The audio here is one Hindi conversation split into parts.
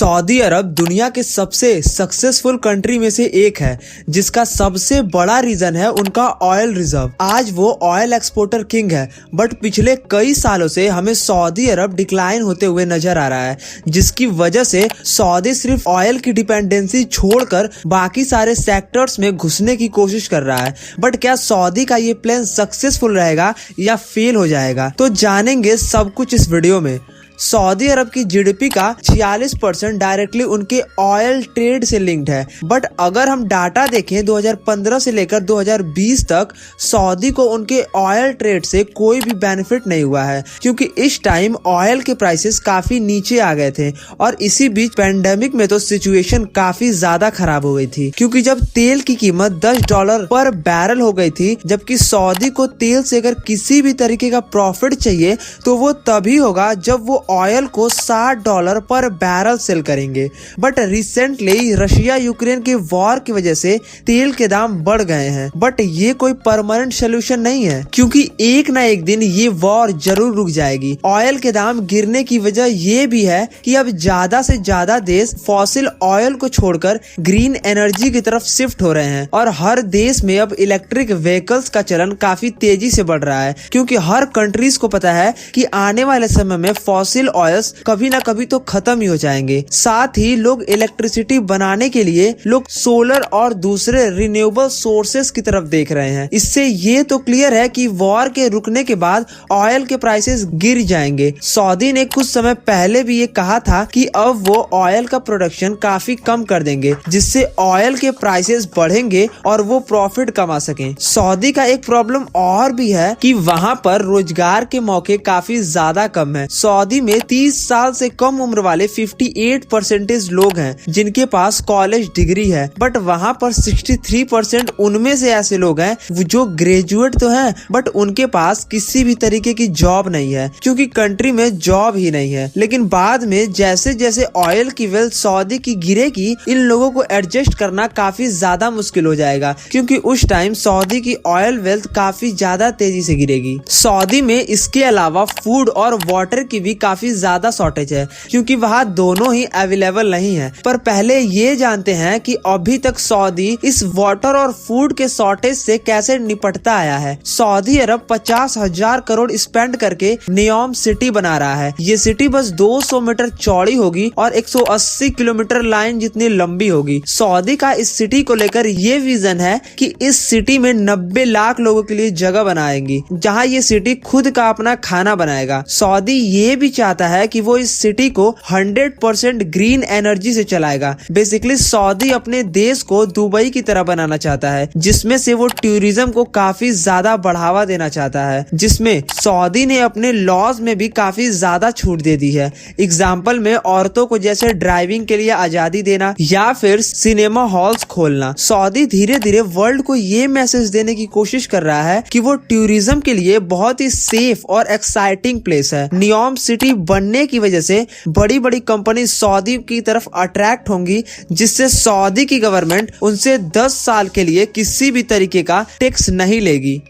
सऊदी अरब दुनिया के सबसे सक्सेसफुल कंट्री में से एक है, जिसका सबसे बड़ा रीजन है उनका ऑयल रिजर्व। आज वो ऑयल एक्सपोर्टर किंग है, बट पिछले कई सालों से हमें सऊदी अरब डिक्लाइन होते हुए नजर आ रहा है, जिसकी वजह से सऊदी सिर्फ ऑयल की डिपेंडेंसी छोड़कर बाकी सारे सेक्टर्स में घुसने की कोशिश कर रहा है। बट क्या सऊदी का ये प्लान सक्सेसफुल रहेगा या फेल हो जाएगा, तो जानेंगे सब कुछ इस वीडियो में। सऊदी अरब की जीडीपी का 46% डायरेक्टली उनके ऑयल ट्रेड से लिंक्ड है। बट अगर हम डाटा देखें 2015 से लेकर 2020 तक सऊदी को उनके ऑयल ट्रेड से कोई भी बेनिफिट नहीं हुआ है, क्योंकि इस टाइम ऑयल के प्राइसेस काफी नीचे आ गए थे। और इसी बीच पेंडेमिक में तो सिचुएशन काफी ज्यादा खराब हो गई थी, क्योंकि जब तेल की कीमत $10 पर बैरल हो गई थी, जबकि सऊदी को तेल से अगर किसी भी तरीके का प्रॉफिट चाहिए तो वो तभी होगा जब वो ऑयल को $60 पर बैरल सेल करेंगे। बट रिसेंटली रशिया यूक्रेन के वॉर की वजह से तेल के दाम बढ़ गए हैं। बट ये कोई परमानेंट सोल्यूशन नहीं है, क्योंकि एक ना एक दिन ये वॉर जरूर रुक जाएगी। ऑयल के दाम गिरने की वजह ये भी है कि अब ज्यादा से ज्यादा देश फॉसिल ऑयल को छोड़कर ग्रीन एनर्जी की तरफ शिफ्ट हो रहे हैं, और हर देश में अब इलेक्ट्रिक व्हीकल्स का चलन काफी तेजी से बढ़ रहा है, क्योंकि हर कंट्रीज को पता है कि आने वाले समय में फॉसिल ऑयल्स कभी ना कभी तो खत्म ही हो जाएंगे। साथ ही लोग इलेक्ट्रिसिटी बनाने के लिए लोग सोलर और दूसरे रिन्यूएबल सोर्सेस की तरफ देख रहे हैं। इससे ये तो क्लियर है कि वॉर के रुकने के बाद ऑयल के प्राइसेस गिर जाएंगे। सऊदी ने कुछ समय पहले भी ये कहा था कि अब वो ऑयल का प्रोडक्शन काफी कम कर देंगे, जिससे ऑयल के प्राइसेस बढ़ेंगे और वो प्रॉफिट कमा सकें। सऊदी का एक प्रॉब्लम और भी है कि वहाँ पर रोजगार के मौके काफी ज्यादा कम है। सऊदी में 30 साल से कम उम्र वाले 58% लोग हैं जिनके पास कॉलेज डिग्री है, बट वहाँ पर 63% उनमें से ऐसे लोग हैं जो ग्रेजुएट तो हैं, बट उनके पास किसी भी तरीके की जॉब नहीं है, क्योंकि कंट्री में जॉब ही नहीं है। लेकिन बाद में जैसे जैसे ऑयल की वेल्थ सऊदी की गिरेगी, इन लोगों को एडजस्ट करना काफी ज्यादा मुश्किल हो जाएगा, क्योंकि उस टाइम सऊदी की ऑयल वेल्थ काफी ज्यादा तेजी से गिरेगी। सऊदी में इसके अलावा फूड और वाटर की भी काफी ज्यादा शॉर्टेज है, क्योंकि वहाँ दोनों ही अवेलेबल नहीं है। पर पहले ये जानते हैं कि अभी तक सऊदी इस वाटर और फूड के शॉर्टेज से कैसे निपटता आया है। सऊदी अरब 50,000 करोड़ स्पेंड करके नियोम सिटी बना रहा है। ये सिटी बस 200 मीटर चौड़ी होगी और 180 किलोमीटर लाइन जितनी लंबी होगी। सऊदी का इस सिटी को लेकर ये विजन है कि इस सिटी में 90 लाख लोगों के लिए जगह बनाएंगी, जहाँ ये सिटी खुद का अपना खाना बनाएगा। सऊदी ये भी चाहता है कि वो इस सिटी को 100% ग्रीन एनर्जी से चलाएगा। बेसिकली सऊदी अपने देश को दुबई की तरह बनाना चाहता है, जिसमें से वो टूरिज्म को काफी ज्यादा बढ़ावा देना चाहता है, जिसमें सऊदी ने अपने लॉज में भी काफी ज्यादा छूट दे दी है। एग्जाम्पल में औरतों को जैसे ड्राइविंग के लिए आजादी देना या फिर सिनेमा हॉल्स खोलना। सऊदी धीरे धीरे वर्ल्ड को ये मैसेज देने की कोशिश कर रहा है कि वो टूरिज्म के लिए बहुत ही सेफ और एक्साइटिंग प्लेस है। नियोम सिटी बनने की वजह से बड़ी बड़ी कंपनी सऊदी की तरफ अट्रैक्ट होंगी, जिससे सऊदी की गवर्नमेंट उनसे 10 साल के लिए किसी भी तरीके का टैक्स नहीं लेगी,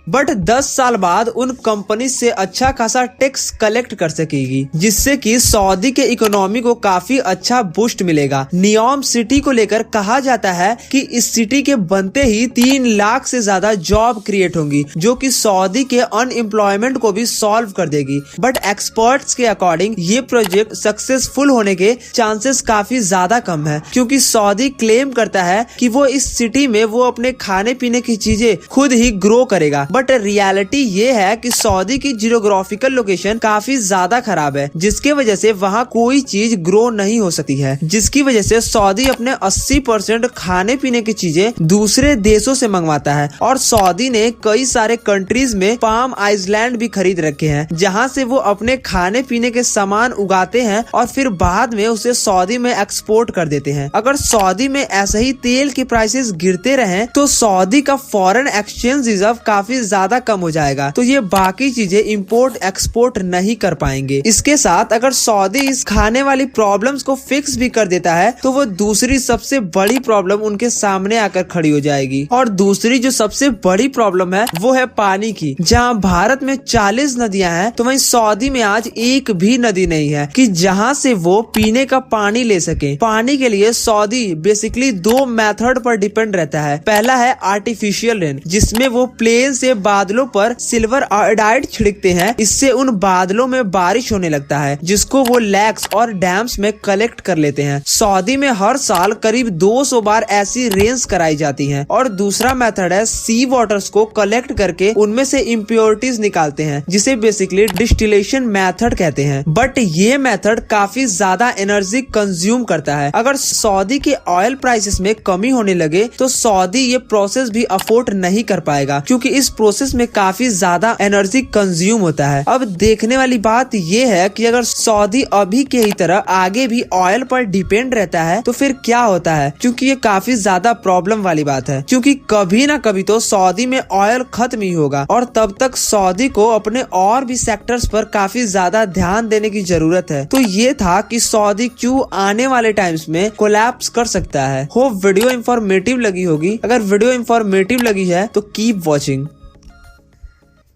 बट 10 साल बाद उन कंपनी से अच्छा खासा टैक्स कलेक्ट कर सकेगी, जिससे कि सऊदी के इकोनॉमी को काफी अच्छा बूस्ट मिलेगा। नियोम सिटी को लेकर कहा जाता है कि इस सिटी के बनते ही 3 लाख से ज्यादा जॉब क्रिएट होंगी, जो कि सऊदी के अनएम्प्लॉयमेंट को भी सॉल्व कर देगी। बट एक्सपर्ट्स के अकॉर्डिंग ये प्रोजेक्ट सक्सेसफुल होने के चांसेस काफी ज्यादा कम है, क्योंकि सऊदी क्लेम करता है कि वो इस सिटी में वो अपने खाने पीने की चीजें खुद ही ग्रो करेगा। बट रियलिटी ये है कि सऊदी की जियोग्राफिकल लोकेशन काफी ज्यादा खराब है, जिसके वजह से वहाँ कोई चीज ग्रो नहीं हो सकती है, जिसकी वजह से सऊदी अपने 80% खाने पीने की चीजें दूसरे देशों से मंगवाता है। और सऊदी ने कई सारे कंट्रीज में पाम आइलैंड भी खरीद रखे हैं, जहाँ से वो अपने खाने पीने के सामान उगाते हैं और फिर बाद में उसे सऊदी में एक्सपोर्ट कर देते हैं। अगर सऊदी में ऐसे ही तेल के प्राइसेस गिरते रहे तो सऊदी का फॉरेन एक्सचेंज रिजर्व काफी ज्यादा कम हो जाएगा, तो ये बाकी चीजें इंपोर्ट एक्सपोर्ट नहीं कर पाएंगे। इसके साथ अगर सऊदी इस खाने वाली प्रॉब्लम्स को फिक्स भी कर देता है तो वो दूसरी सबसे बड़ी प्रॉब्लम उनके सामने आकर खड़ी हो जाएगी। और दूसरी जो सबसे बड़ी प्रॉब्लम है वो है पानी की। जहाँ भारत में 40 नदियां हैं तो वहीं सऊदी में आज एक भी नदी नहीं है कि जहाँ से वो पीने का पानी ले सके। पानी के लिए सऊदी बेसिकली 2 मेथड पर डिपेंड रहता है। पहला है आर्टिफिशियल रेन, जिसमें वो प्लेन से बादलों पर सिल्वर आयोडाइड छिड़कते हैं। इससे उन बादलों में बारिश होने लगता है जिसको वो लेक्स और डैम्स में कलेक्ट कर लेते हैं। सऊदी में हर साल करीब 200 बार ऐसी रेन्स कराई जाती हैं। और दूसरा मेथड है सी वाटर्स को कलेक्ट करके उनमें से इम्प्योरिटीज निकालते हैं, जिसे बेसिकली डिस्टिलेशन मेथड कहते हैं। बट ये मेथड काफी ज्यादा एनर्जी कंज्यूम करता है। अगर सऊदी के ऑयल प्राइसेस में कमी होने लगे तो सऊदी ये प्रोसेस भी अफोर्ड नहीं कर पाएगा, क्योंकि इस प्रोसेस में काफी ज्यादा एनर्जी कंज्यूम होता है। अब देखने वाली बात ये है कि अगर सऊदी अभी के ही तरह आगे भी ऑयल पर डिपेंड रहता है तो फिर क्या होता है, क्योंकि ये काफी ज्यादा प्रॉब्लम वाली बात है। क्योंकि कभी ना कभी तो सऊदी में ऑयल खत्म ही होगा और तब तक सऊदी को अपने और भी सेक्टर्स पर काफी ज्यादा ध्यान देने की जरूरत है। तो ये था कि सऊदी क्यों आने वाले टाइम्स में कोलैप्स कर सकता है। होप वीडियो इंफॉर्मेटिव लगी होगी। अगर वीडियो इंफॉर्मेटिव लगी है तो कीप वॉचिंग।